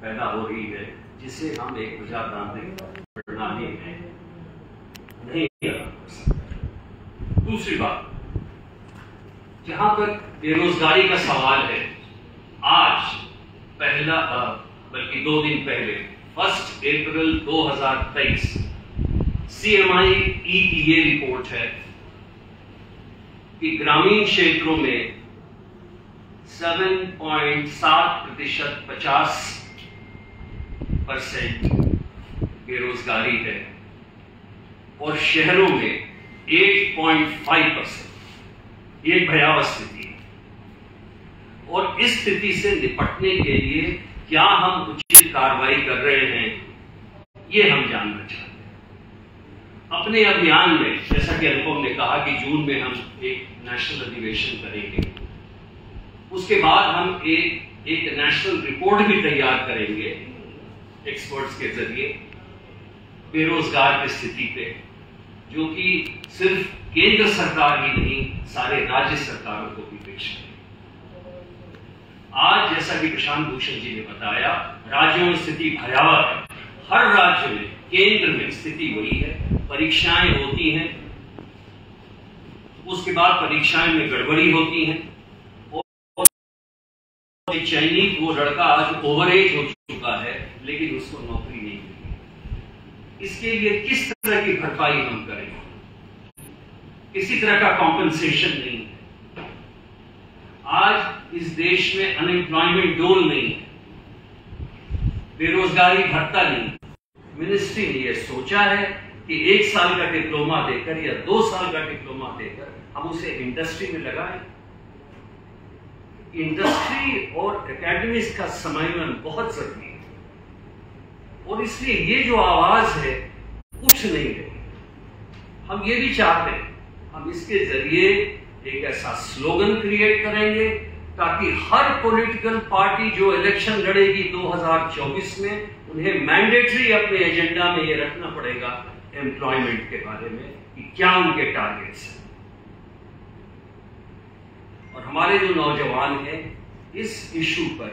Speaker 4: पैदा हो रही है जिसे हम एक प्रजातांत्रिक प्रणाली में नहीं कर सकते। दूसरी बात, जहां पर बेरोजगारी का सवाल है, आज बल्कि 2 दिन पहले 1 अप्रैल 2023 CMI की ये रिपोर्ट है कि ग्रामीण क्षेत्रों में 7.7% 50% बेरोजगारी है और शहरों में 8.5%। ये भयावह स्थिति है और इस स्थिति से निपटने के लिए क्या हम उचित कार्रवाई कर रहे हैं ये हम जानना चाहते हैं। अपने अभियान में, जैसा कि अनुपम ने कहा कि जून में हम एक नेशनल अधिवेशन करेंगे, उसके बाद हम एक नेशनल रिपोर्ट भी तैयार करेंगे एक्सपर्ट्स के जरिए बेरोजगार की स्थिति पे, जो कि सिर्फ केंद्र सरकार ही नहीं सारे राज्य सरकारों को भी पेश करें। आज जैसा कि प्रशांत भूषण जी ने बताया, राज्यों में स्थिति भयावह है। हर राज्य में, केंद्र में स्थिति वही है, परीक्षाएं होती हैं, उसके बाद परीक्षाएं में गड़बड़ी होती है चयनित वो लड़का आज ओवर एज हो चुका है लेकिन उसको नौकरी नहीं मिली। इसके लिए किस तरह की भरपाई हम करें? किसी तरह का कॉम्पेंसेशन नहीं है। आज इस देश में अनएम्प्लॉयमेंट डोल नहीं है, बेरोजगारी भत्ता नहीं। मिनिस्ट्री ने यह सोचा है कि 1 साल का डिप्लोमा देकर या 2 साल का डिप्लोमा देकर हम उसे इंडस्ट्री में लगाएं। इंडस्ट्री और एकेडमिक्स का समन्वय बहुत जरूरी है और इसलिए ये जो आवाज है उठ नहीं रही। हम ये भी चाहते हैं हम इसके जरिए एक ऐसा स्लोगन क्रिएट करेंगे ताकि हर पॉलिटिकल पार्टी जो इलेक्शन लड़ेगी 2024 में उन्हें मैंडेटरी अपने एजेंडा में ये रखना पड़ेगा एम्प्लॉयमेंट के बारे में कि क्या उनके टारगेट्स हैं। और हमारे जो नौजवान हैं इस इशू पर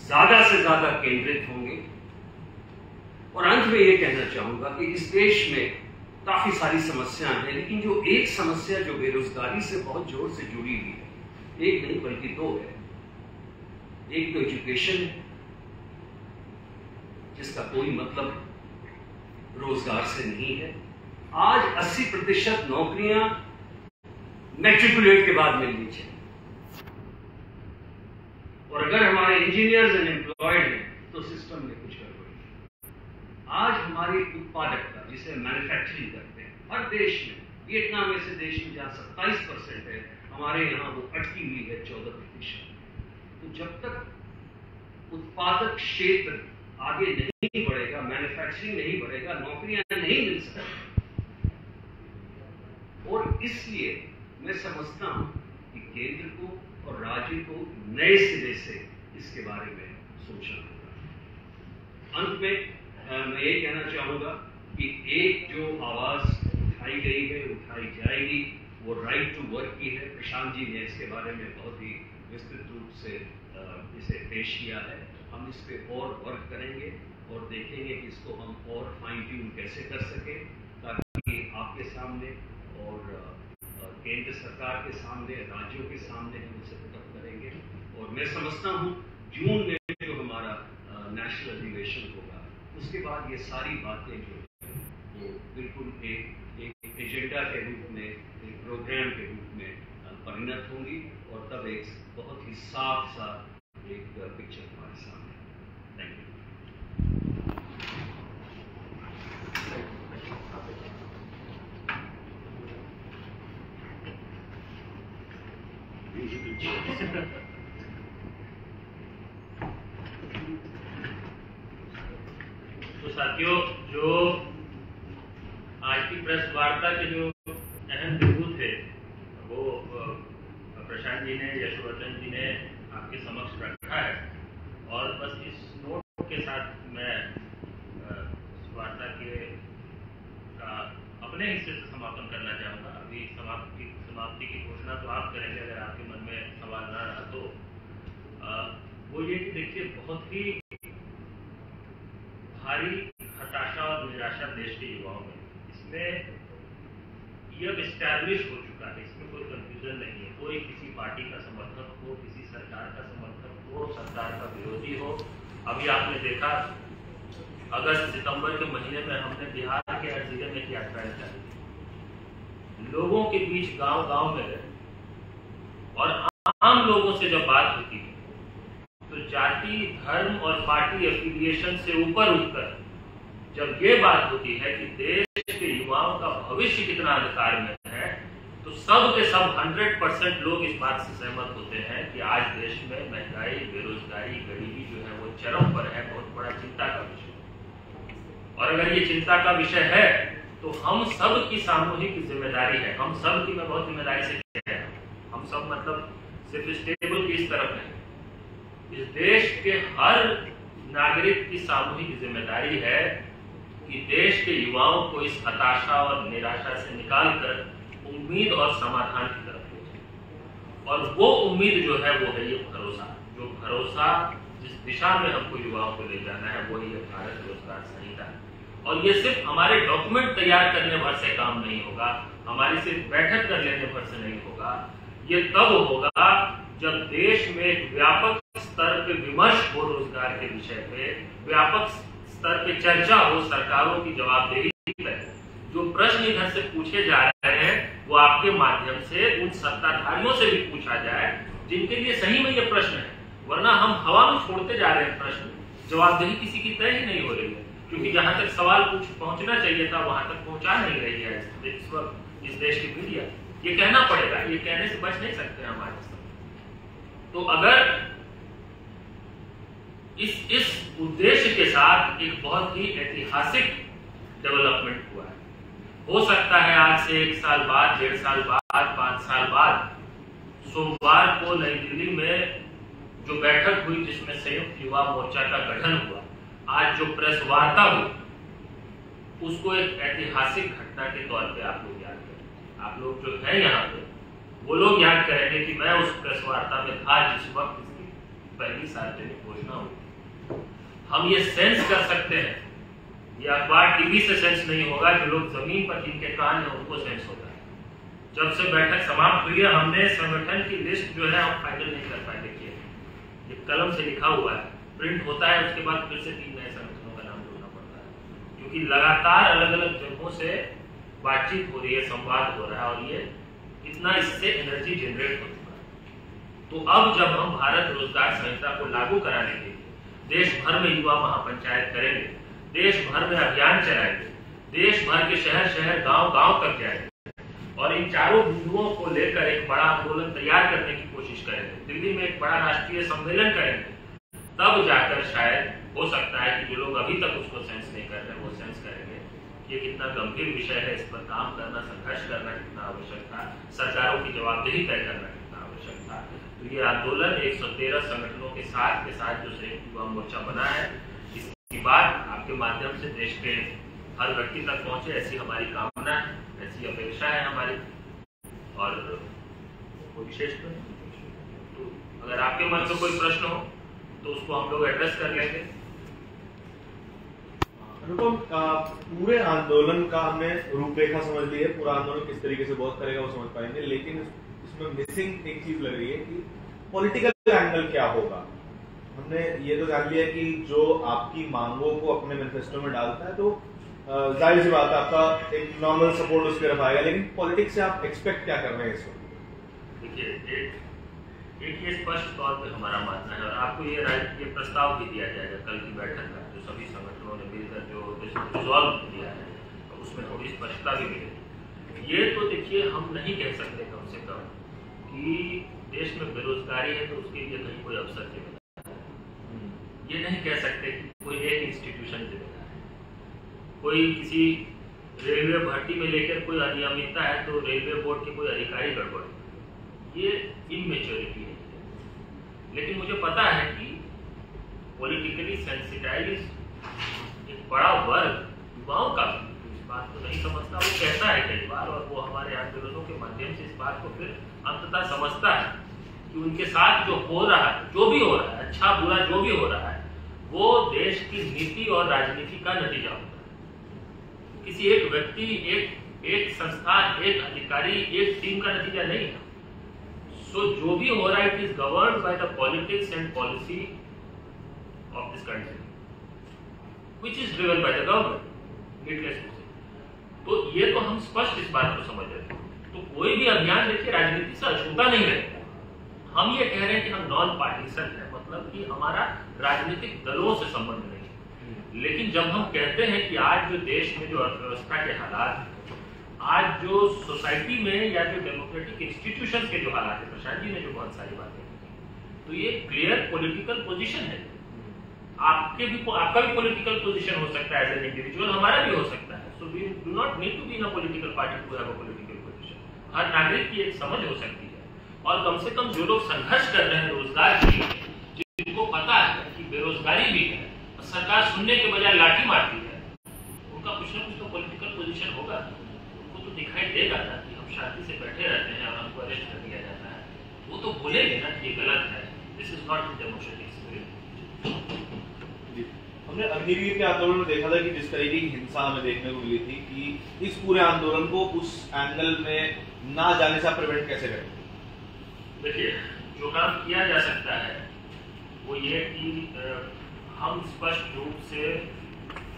Speaker 4: ज्यादा से ज्यादा केंद्रित होंगे। और अंत में ये कहना चाहूंगा कि इस देश में काफी सारी समस्याएं हैं लेकिन जो एक समस्या जो बेरोजगारी से बहुत जोर से जुड़ी हुई है, एक नहीं बल्कि 2 है। एक तो एजुकेशन है जिसका कोई मतलब रोजगार से नहीं है। आज 80% नौकरियां मैट्रिकुलेट के बाद मिलनी चाहिए और अगर हमारे इंजीनियर्स अनएम्प्लॉयड हैं तो सिस्टम में कुछ गड़बड़ी है। आज हमारी उत्पादकता जिसे मैन्युफैक्चरिंग करते हैं हर देश में, वियतनाम ऐसे देश में जहां 27% है, हमारे यहाँ वो अटकी हुई है 14%। तो जब तक उत्पादक क्षेत्र आगे नहीं बढ़ेगा, मैन्युफैक्चरिंग नहीं बढ़ेगा, नौकरियां नहीं मिल सकती। और इसलिए मैं समझता हूं कि केंद्र को और राज्य को नए सिरे से इसके बारे में सोचना होगा। अंत में मैं ये कहना चाहूंगा कि एक जो आवाज उठाई गई है, उठाई जाएगी, वो राइट टू वर्क की है। प्रशांत जी ने इसके बारे में बहुत ही विस्तृत रूप से इसे पेश किया है। हम इस पे और वर्क करेंगे और देखेंगे कि इसको हम और फाइन ट्यून कैसे कर सके ताकि आपके सामने और केंद्र सरकार के सामने, राज्यों के सामने हम इसे पुट करेंगे। और मैं समझता हूँ जून में जो हमारा नेशनल अधिवेशन होगा उसके बाद ये सारी बातें जो वो बिल्कुल एक एजेंडा के रूप में, एक प्रोग्राम के रूप में परिणत होंगी और तब एक बहुत ही साफ सा एक पिक्चर हमारे सामने। Thank you.
Speaker 1: तो साथियों, जो आज की प्रेस वार्ता के जो अहम बिंदु थे वो प्रशांत जी ने, यशवर्धन जी ने आपके समक्ष रखा है और बस इस नोट के साथ मैं इस वार्ता के अपने हिस्से से समापन करना चाहूँगा। अभी समाप्ति की घोषणा तो आप करेंगे अगर आपके मन में सवाल ना रहा तो। वो ये कि देखिए बहुत ही भारी हताशा और निराशा देश के युवाओं में, इसमें यह एस्टैब्लिश हो चुका है, इसमें कोई कंफ्यूजन नहीं है। कोई किसी पार्टी का समर्थक हो, किसी सरकार का समर्थक हो, सरकार का विरोधी हो। अभी आपने देखा अगस्त सितंबर के महीने में हमने बिहार के हर जिले में यात्राएं चली, लोगों के बीच गांव-गांव में गए और आम लोगों से जब बात होती है तो जाति, धर्म और पार्टी एफिलिएशन से ऊपर उठकर जब ये बात होती है कि देश के युवाओं का भविष्य कितना अधिकार में है, तो सब के सब 100% लोग इस बात से सहमत होते हैं कि आज देश में महंगाई, बेरोजगारी, गरीबी जो है वो चरम पर है, बहुत बड़ा चिंता का विषय। और अगर ये चिंता का विषय है तो हम सब की सामूहिक जिम्मेदारी है। हम सब की, मैं बहुत जिम्मेदारी से कह रहा हूं, हम सब मतलब सिर्फ इस टेबल की इस तरफ नहीं, इस देश के हर नागरिक की सामूहिक जिम्मेदारी है कि देश के युवाओं को इस हताशा और निराशा से निकालकर उम्मीद और समाधान की तरफ ले जाए। और वो उम्मीद जो है वो है ये भरोसा, जो भरोसा जिस दिशा में हमको युवाओं को ले जाना है वो ये भारत रोजगार संहिता है। और ये सिर्फ हमारे डॉक्यूमेंट तैयार करने भर से काम नहीं होगा, हमारी सिर्फ बैठक कर लेने भर से नहीं होगा, ये तब होगा जब देश में एक व्यापक स्तर पे विमर्श हो रोजगार के विषय पे, व्यापक स्तर पे चर्चा हो सरकारों की जवाबदेही पे। जो प्रश्न इधर से पूछे जा रहे हैं वो आपके माध्यम से उन सत्ताधारियों से भी पूछा जाए जिनके लिए सही में ये प्रश्न है, वरना हम हवा में छोड़ते जा रहे हैं प्रश्न, जवाबदेही किसी की तय ही नहीं हो रही है, क्योंकि जहां तक सवाल पहुंचना चाहिए था वहां तक पहुंचा नहीं रही है इस वक्त इस देश की मीडिया। ये कहना पड़ेगा, ये कहने से बच नहीं सकते हमारे साथ। तो अगर इस उद्देश्य के साथ एक बहुत ही ऐतिहासिक डेवलपमेंट हुआ है, हो सकता है आज से 1 साल बाद, 1.5 साल बाद, 5 साल बाद सोमवार को नई दिल्ली में जो बैठक हुई जिसमें संयुक्त युवा मोर्चा का गठन हुआ, आज जो प्रेस वार्ता हुई, उसको एक ऐतिहासिक घटना के तौर पे आप लोग याद करें। आप लोग जो है यहाँ पे वो लोग याद करेंगे कि मैं उस प्रेस वार्ता में था जिस वक्त इसकी पहली सार्वजनिक घोषणा हुई। हम ये सेंस कर सकते हैं, ये अखबार टीवी से सेंस नहीं होगा, जो लोग जमीन पर जिनके कान है उनको सेंस होता है। जब से बैठक समाप्त हुई है हमने संगठन की लिस्ट जो है हम फाइनल नहीं कर पाए। देखिए ये कलम से लिखा हुआ है, प्रिंट होता है, उसके बाद फिर से 3 नए संगठनों का नाम जोड़ना पड़ता है, क्योंकि लगातार अलग अलग जगहों से बातचीत हो रही है, संवाद हो रहा है, और ये इतना इससे एनर्जी जनरेट हो चुका है। तो अब जब हम भारत रोजगार संहिता को लागू कराने के लिए देश भर में युवा महापंचायत करेंगे, देश भर में अभियान चलाएंगे, देश भर के शहर शहर गांव गांव तक जाएंगे और इन चारों बिंदुओं को लेकर एक बड़ा आंदोलन तैयार करने की कोशिश करेंगे, दिल्ली में एक बड़ा राष्ट्रीय सम्मेलन करेंगे, तब जाकर शायद हो सकता है कि जो लोग अभी तक उसको सेंस नहीं कर रहे वो सेंस करेंगे ये कितना गंभीर विषय है, इस पर काम करना, संघर्ष करना कितना आवश्यक था, सरकारों की जवाबदेही तय करना कितना आवश्यक था। तो ये आंदोलन 113 संगठनों के साथ जो संयुक्त युवा मोर्चा बना है, इसकी बात आपके माध्यम से देश के हर व्यक्ति तक पहुंचे, ऐसी हमारी कामना है, ऐसी अपेक्षा है हमारी। और कोई विशेष तो अगर आपके मन में कोई प्रश्न हो तो उसको हम लोग एड्रेस कर लेंगे।
Speaker 5: अनुपम, पूरे आंदोलन का हमने रूपरेखा समझ ली है, पूरा आंदोलन किस तरीके से बहुत करेगा वो समझ पाएंगे, लेकिन इसमें मिसिंग एक चीज लग रही है कि पॉलिटिकल एंगल क्या होगा। हमने ये तो जान लिया कि जो आपकी मांगों को अपने मैनिफेस्टो में डालता है तो जाहिर सी बात है आपका एक नॉर्मल सपोर्ट उस पर रखाएगा, लेकिन पॉलिटिक्स से आप एक्सपेक्ट क्या कर रहे हैं इस वक्त?
Speaker 1: देखिए एक ये स्पष्ट तौर पे हमारा मानना है, और आपको ये प्रस्ताव भी दिया जाएगा कल की बैठक में, जो सभी संगठनों ने मिलकर जो रिजॉल्व किया है तो उसमें थोड़ी स्पष्टता भी मिलेगी। ये तो देखिए हम नहीं कह सकते कम से कम कि देश में बेरोजगारी है तो उसके लिए कहीं कोई अवसर जिम्मेदार है, ये नहीं कह सकते कि कोई एक इंस्टीट्यूशन जिम्मेदार है, कोई किसी रेलवे भर्ती में लेकर कोई अनियमितता है तो रेलवे बोर्ड के कोई अधिकारी गड़बड़, ये इमेच्योरिटी है। लेकिन मुझे पता है कि पॉलिटिकली सेंसिटाइज एक बड़ा वर्ग युवाओं का इस बात को नहीं समझता, वो कहता है कई बार, और वो हमारे आंदोलनों के माध्यम से इस बात को फिर अंततः समझता है कि उनके साथ जो हो रहा है, जो भी हो रहा है, अच्छा बुरा जो भी हो रहा है, वो देश की नीति और राजनीति का नतीजा होता है, किसी एक व्यक्ति, एक संस्था, एक अधिकारी, एक टीम का नतीजा नहीं है। So, जो भी हो रहा है it is governed by the politics and policy of this country which is driven by the government, needless to say. तो ये तो हम स्पष्ट इस बात को समझ रहे हैं। तो कोई भी अभियान देखिए राजनीति से अछूता नहीं रहता। हम ये कह रहे हैं कि हम नॉन पार्टीसन है, मतलब कि हमारा राजनीतिक दलों से संबंध नहीं है। लेकिन जब हम कहते हैं कि आज जो देश में जो अर्थव्यवस्था के हालात, आज जो सोसाइटी में या जो डेमोक्रेटिक इंस्टीट्यूशंस के जो हालात है, प्रशांत जी ने जो बहुत सारी बातें की, तो ये क्लियर पॉलिटिकल पोजीशन है। आपका भी पॉलिटिकल पोजीशन हो सकता है एज एन इंडिविजुअल, हमारा भी हो सकता है। So we do not need to be in a political party to have a political position. हर नागरिक की एक समझ हो सकती है, और कम से कम जो लोग संघर्ष कर रहे हैं रोजगार के लिए, जिनको पता है कि बेरोजगारी भी है और सरकार सुनने के बजाय लाठी मारती है, उनका कुछ ना कुछ तो पॉलिटिकल पोजीशन होगा। दिखाई देगा ना कि हम शांति से बैठे रहते हैं और हमको अरेस्ट कर दिया जाता है, वो तो बोलेंगे ना कि ये गलत है, this is not democratic spirit.
Speaker 5: हमने अग्निवीर के आंदोलन में देखा था कि जिस तरीके की हिंसा हमें देखने को मिली थी, कि इस पूरे आंदोलन को उस एंगल में ना जाने से प्रिवेंट कैसे करें?
Speaker 1: देखिए, जो काम किया जा सकता है वो ये कि हम स्पष्ट रूप से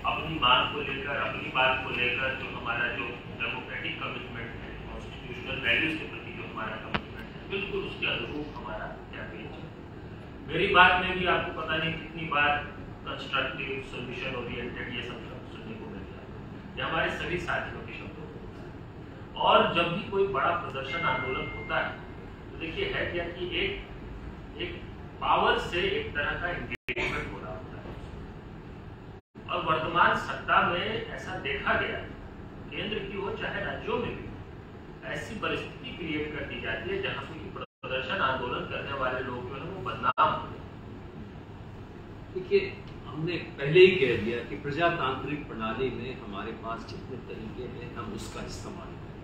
Speaker 1: अपनी मांग को लेकर, अपनी बात को लेकर, जो हमारा जो डेमोक्रेटिक कमिटमेंट है, कॉन्स्टिट्यूशनल वैल्यूज के प्रति जो हमारा कमिटमेंट है, बिल्कुल उसके अनुरूप हमारा कैंपेन चले। मेरी बात में भी आपको पता नहीं कितनी बार कंस्ट्रक्टिव, सोल्यूशन ओरिएंटेड ये सब सुनने को मिलता है। ये हमारे सभी साथियों के शब्दों को। और जब भी कोई बड़ा प्रदर्शन, आंदोलन होता है तो देखिए है क्या कि एक पावर से एक तरह का एंगेजमेंट हो रहा होता है। और वर्तमान सत्ता में ऐसा देखा गया, केंद्र की हो चाहे राज्यों में भी, ऐसी परिस्थिति क्रिएट कर दी जाती है जहां पे प्रदर्शन, आंदोलन करने वाले लोग जो है वो बदनाम हो।
Speaker 4: देखिए, हमने पहले ही कह दिया कि प्रजातांत्रिक प्रणाली में हमारे पास जितने तरीके हैं हम उसका इस्तेमाल करें।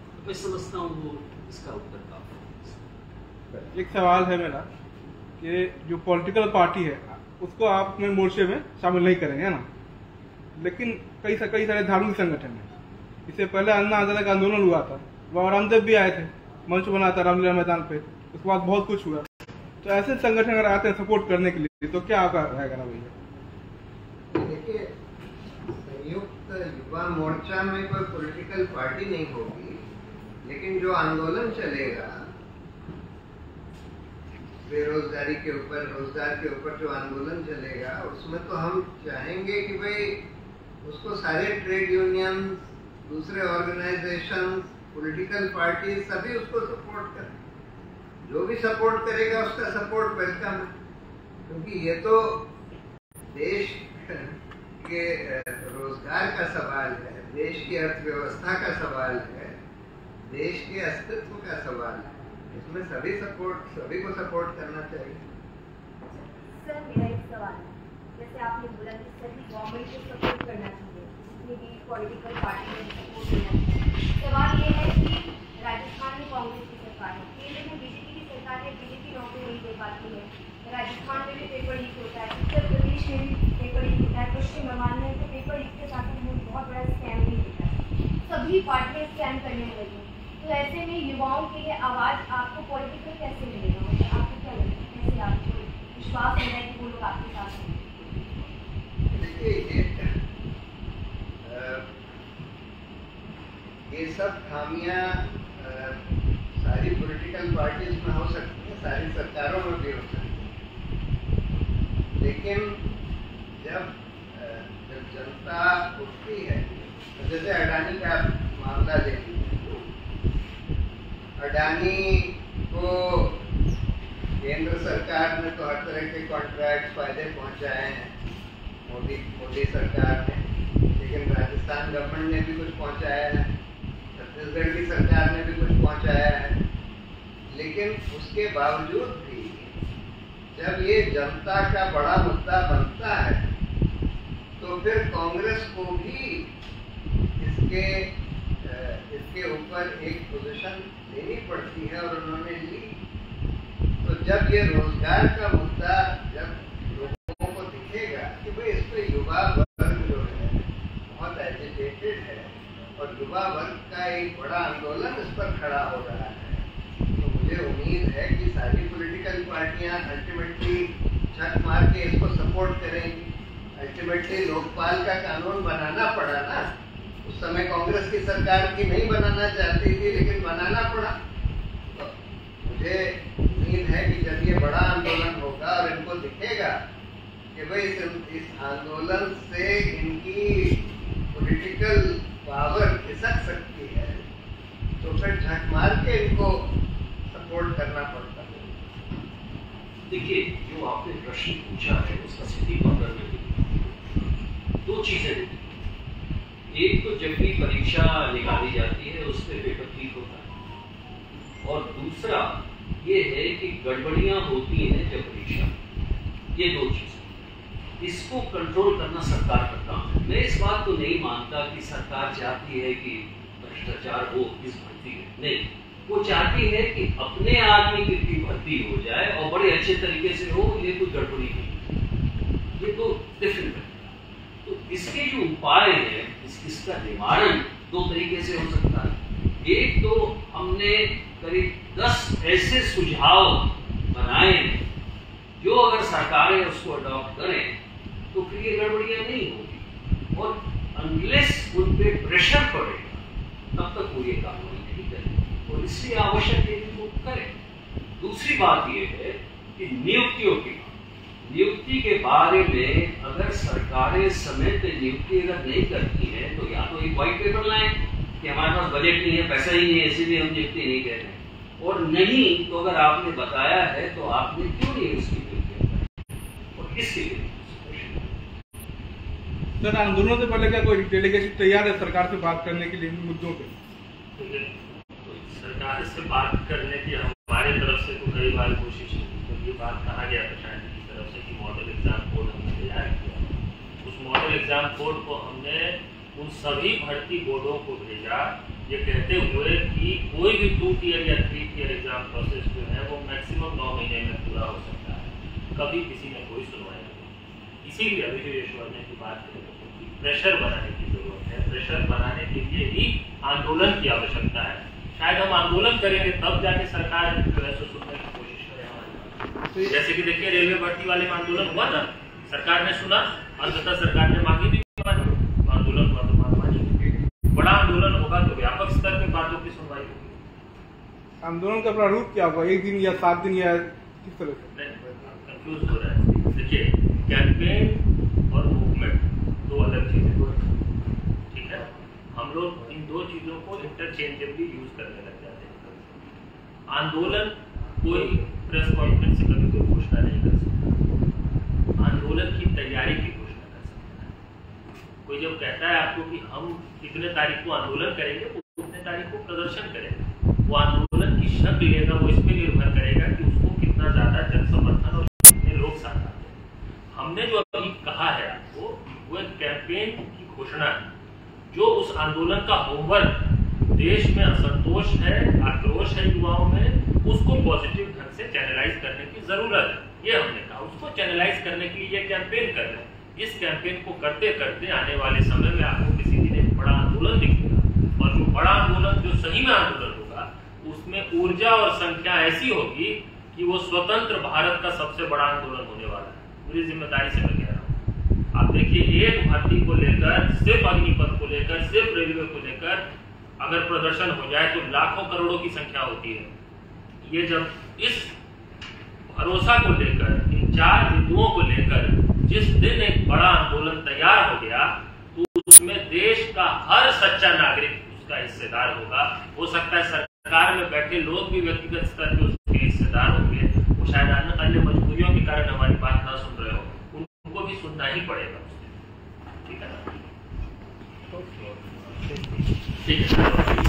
Speaker 4: तो मैं समझता हूँ वो इसका उत्तर काफी।
Speaker 6: एक सवाल है मेरा कि जो पॉलिटिकल पार्टी है उसको आप अपने मोर्चे में शामिल नहीं करेंगे, है ना? लेकिन कई सारे धार्मिक संगठन हैं। इससे पहले अन्ना हजारे का आंदोलन हुआ था, वहाँ रामदेव भी आए थे, मंच बना था रामलीला मैदान पे, उसके बाद बहुत कुछ हुआ। तो ऐसे संगठन अगर आते हैं सपोर्ट करने के लिए तो क्या आपका रहेगा ना भैया?
Speaker 3: देखिए, संयुक्त युवा मोर्चा में कोई पॉलिटिकल पार्टी नहीं होगी, लेकिन जो आंदोलन चलेगा बेरोजगारी के ऊपर, रोजगार के ऊपर जो आंदोलन चलेगा, उसमें तो हम चाहेंगे कि भाई उसको सारे ट्रेड यूनियन, दूसरे ऑर्गेनाइजेशन, पॉलिटिकल पार्टी सभी उसको सपोर्ट करें। जो भी सपोर्ट करेगा उसका सपोर्ट वेलकम है, क्योंकि ये तो देश के रोजगार का सवाल है, देश की अर्थव्यवस्था का सवाल है, देश के अस्तित्व का सवाल है। इसमें सभी को सपोर्ट करना चाहिए।
Speaker 7: सर, मेरा एक सवाल है, जैसे आपने बोला कि सभी गवर्नमेंट को सपोर्ट करना चाहिए, जितनी भी पॉलिटिकल पार्टी में सपोर्ट करना चाहिए। सवाल ये है कि राजस्थान में कांग्रेस की सरकार है, केंद्र में बीजेपी की सरकार है, बीजेपी नौकरी नहीं दे पाती है, राजस्थान में भी पेपर लीक होता है, उत्तर प्रदेश में भी पेपर लीक होता है, पश्चिम बंगाल में तो पेपर लीक के साथ बहुत बड़ा स्कैम भी होता है। सभी पार्टियां स्कैम करने लगी। तो ऐसे में युवाओं के लिए आवाज आपको पॉलिटिकल कैसे मिलेगा? मतलब आपको क्या लगता है, कैसे आपको विश्वास मिला है कि वो लोग आपके साथ हैं?
Speaker 3: देखिए, ये सब खामियां सारी पॉलिटिकल पार्टीज में हो सकती है, सारी सरकारों में भी हो सकती है, लेकिन जब जनता उठती है, तो जैसे अडानी का मामला ले लीजिए। अडानी को केंद्र सरकार ने तो हर तरह के कॉन्ट्रैक्ट फायदे पहुंचाए हैं, मोदी सरकार ने, लेकिन राजस्थान गवर्नमेंट ने भी कुछ पहुंचाया है, छत्तीसगढ़ की सरकार ने भी कुछ पहुंचाया है। लेकिन उसके बावजूद भी जब ये जनता का बड़ा मुद्दा बनता है तो फिर कांग्रेस को भी इसके ऊपर एक पोजीशन लेनी पड़ती है, और उन्होंने ली। तो जब ये रोजगार का मुद्दा जब लोगों को दिखेगा कि भाई इस पे युवा वर्ग जो है बहुत एजिटेटेड है और युवा वर्ग का एक बड़ा आंदोलन इस पर खड़ा हो रहा है, तो मुझे उम्मीद है कि सारी पॉलिटिकल पार्टियां अल्टीमेटली छत मार के इसको सपोर्ट करेंगी। अल्टीमेटली लोकपाल का कानून बनाना पड़ा ना, उस समय कांग्रेस की सरकार की नहीं बनाना चाहती थी, लेकिन बनाना पड़ा। तो मुझे उम्मीद है कि जब ये बड़ा आंदोलन होगा और इनको दिखेगा कि भाई इस आंदोलन से इनकी पॉलिटिकल पावर खिसक सकती है, तो फिर झक मार के इनको सपोर्ट करना पड़ता है।
Speaker 4: देखिए, जो आपने प्रश्न पूछा है उसका सीधी उत्तर में दो चीजें हैं। एक तो जब भी परीक्षा निकाली जाती है उसमें पेपर लीक होता है, और दूसरा ये है कि गड़बड़ियां होती हैं जब परीक्षा। ये दो चीजें, इसको कंट्रोल करना सरकार का काम है। मैं इस बात को नहीं मानता कि सरकार चाहती है कि भ्रष्टाचार हो इस भर्ती में, नहीं, वो चाहती है कि अपने आदमी की भर्ती हो जाए और बड़े अच्छे तरीके से हो, ये कोई गड़बड़ी नहीं। ये तो डिफरेंट है। तो इसके जो उपाय है, इसका निवारण दो तरीके से हो सकता है। एक तो हमने करीब 10 ऐसे सुझाव बनाए जो अगर सरकारें उसको अडॉप्ट करें तो फिर ये गड़बड़ियां नहीं होगी, और अनलेस उन पे प्रेशर पड़ेगा तब तक वो ये कार्रवाई नहीं करें, और इसलिए आवश्यक है कि वो करें। दूसरी बात ये है कि नियुक्तियों की नियुक्ति के बारे में अगर सरकारें समय पे नियुक्ति अगर नहीं करती है तो या तो एक व्हाइट पेपर लाएं कि हमारे पास बजट नहीं है, पैसा ही नहीं है, इसीलिए हम नियुक्ति नहीं कर रहे, और नहीं तो अगर आपने बताया है तो आपने क्यों नहीं उसकी नियुक्ति, और इसके लिए
Speaker 6: सर आंदोलन से पहले क्या कोई डेलीगेशन तैयार है सरकार से बात करने के लिए इन मुद्दों पे?
Speaker 1: सरकार से बात करने की हमारे तरफ से तो कई बार कोशिश की, तो ये बात कहा गया प्रशासन की तरफ से कि मॉडल एग्जाम कोड हमने तैयार किया। उस मॉडल एग्जाम कोड को हमने उन सभी भर्ती बोर्डों को भेजा, ये कहते हुए कि कोई भी 2 टियर या 3 टियर एग्जाम प्रोसेस जो है वो मैक्सिमम 9 महीने में पूरा हो सकता है। कभी किसी ने कोई सुनवाई नहीं। इसीलिए अभी जो यशवर ने की बात करी, प्रेशर बनाने की जरूरत है। प्रेशर बनाने के लिए ही आंदोलन की आवश्यकता है। शायद हम आंदोलन करेंगे तब जाके सरकार जो है सो सुनने की कोशिश करे हमारी। जैसे कि देखिए रेलवे भर्ती वाले में आंदोलन हुआ ना, सरकार ने सुना, अंततः सरकार ने मांगी भी मानी, आंदोलन हुआ तो बात मानी। बड़ा आंदोलन होगा तो व्यापक स्तर पे बातों की सुनवाई होगी।
Speaker 6: आंदोलन का प्रारूप क्या होगा, 1 दिन या 7 दिन या किस तरह से?
Speaker 1: कंफ्यूज हो रहा है। देखिए कैंपेन और मूवमेंट 2 अलग चीजें, ठीक है। हम लोग इन 2 चीजों को इंटरचेंजेबली यूज करने लग जाते हैं। आंदोलन कोई प्रेस कॉन्फ्रेंस से कभी कोई घोषणा नहीं कर सकता, आंदोलन की तैयारी की घोषणा कर सकता है। कोई जब कहता है आपको कि हम कितने तारीख को आंदोलन करेंगे, वो कितने तारीख को प्रदर्शन करेंगे, वो आंदोलन की शक्ल लेगा, वो इस पर निर्भर करेगा कि उसको कितना ज्यादा जन समर्थन और कितने लोग साथ आते हैं। हमने जो अभी कहा है आपको, वो एक कैंपेन की घोषणा है, जो उस आंदोलन का होमवर्क, देश में असंतोष है, आक्रोश है युवाओं में, उसको पॉजिटिव ढंग से चैनलाइज करने की जरूरत है। ये हमने कहा, उसको चैनलाइज करने के लिए ये कैंपेन कर रहे हैं। इस कैंपेन को करते करते आने वाले समय में आपको किसी दिन एक बड़ा आंदोलन दिखेगा, और जो बड़ा आंदोलन जो सही में आंदोलन होगा, उसमें ऊर्जा और संख्या ऐसी होगी कि वो स्वतंत्र भारत का सबसे बड़ा आंदोलन होने वाला है। पूरी जिम्मेदारी से मैं कह रहा हूँ। आप देखिए एक भर्ती को लेकर, सिर्फ अग्निपथ को लेकर, सिर्फ रेलवे को लेकर अगर प्रदर्शन हो जाए तो लाखों करोड़ों की संख्या होती है। ये जब इस भरोसा को लेकर, इन 4 बिंदुओं को लेकर जिस दिन एक बड़ा आंदोलन तैयार हो गया, तो उसमें देश का हर सच्चा नागरिक उसका हिस्सेदार होगा। हो सकता है सरकार में बैठे लोग भी व्यक्तिगत स्तर पर उसके हिस्सेदार होंगे, वो शायद अन्य मजबूरियों के कारण हमारी बात ना सुन रहे हो, उनको भी सुनना ही पड़ेगा। ठीक है ना? ठीक है।